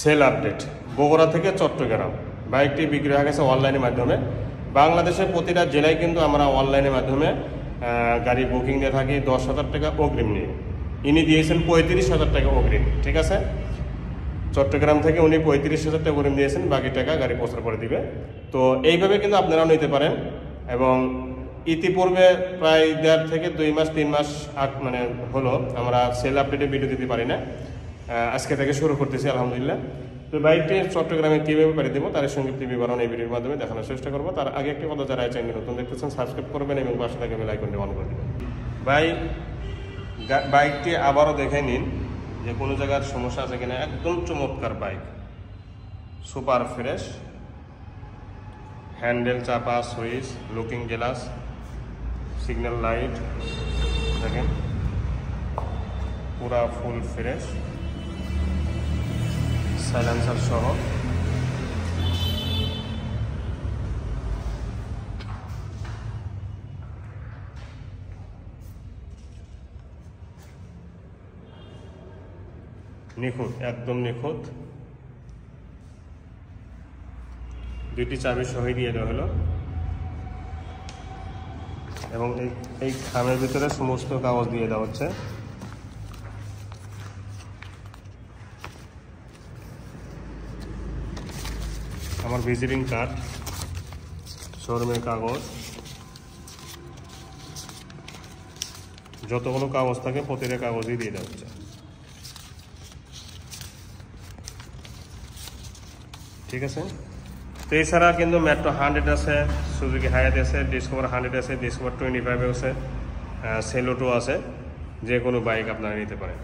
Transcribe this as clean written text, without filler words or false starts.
Sell update Bogura থেকে চট্টগ্রাম বাইকটি বিক্রি হয়ে গেছে অনলাইনের মাধ্যমে। বাংলাদেশের প্রতিটা জেলায় কিন্তু আমরা অনলাইনের মাধ্যমে গাড়ি বুকিং দিয়ে থাকি 10,000 টাকা অগ্রিম নিয়ে। ইনি দিয়েছেন 35,000 টাকা অগ্রিম, ঠিক আছে। চট্টগ্রাম থেকে উনি 35,000 টাকা অগ্রিম দিয়েছেন, বাকি টাকা গাড়ি প্রচার করে দিবে। তো এইভাবে কিন্তু আপনারাও নিতে পারেন। এবং ইতিপূর্বে প্রায় 1.5 থেকে 2 মাস 3 মাস মানে হলো আমরা সেল আপডেটে ভিডিও দিতে পারি না, আজকে থেকে শুরু করতেছি আলহামদুলিল্লাহ। তো বাইকটি চট্টগ্রামে কীভাবে পাড়ি দেবো তার সংক্ষিপ্ত বিবরণ এই ভিডিওর মাধ্যমে দেখানোর চেষ্টা করবো। তার আগে একটি কথা, যারা চ্যানেল নতুন দেখতেছেন সাবস্ক্রাইব করবেন এবং পাশে থাকা বেল আইকনটি অন করে দেবেন। বাইকটি আবারও দেখে নিন যে কোনো জায়গার সমস্যা আছে কিনা। একদম চমৎকার বাইক, সুপার ফ্রেশ, হ্যান্ডেল, চাপা, switch, looking glass, signal light দেখেন পুরা ফুল ফ্রেশ, সাইলেন্সার সহ। নিখুঁত, একদম নিখুঁত। 2টি চাবি সহ দিয়ে দেওয়া হলো এবং এই খামের ভিতরে সমস্ত কাগজ দিয়ে দেওয়া হচ্ছে। আমার ভিজিটিং কার্ড, শোরুমের কাগজ, যতগুলো কাগজ থাকে প্রতিটা কাগজই দিয়ে দেওয়া হচ্ছে, ঠিক আছে। তো এছাড়া কিন্তু মেট্রো 100 আছে, সুজুকি হায়াত আছে, ডিসকভার 100 আছে, ডিসকভার 25 আছে, সেলোটো আছে। যে কোনো বাইক আপনারা নিতে পারেন।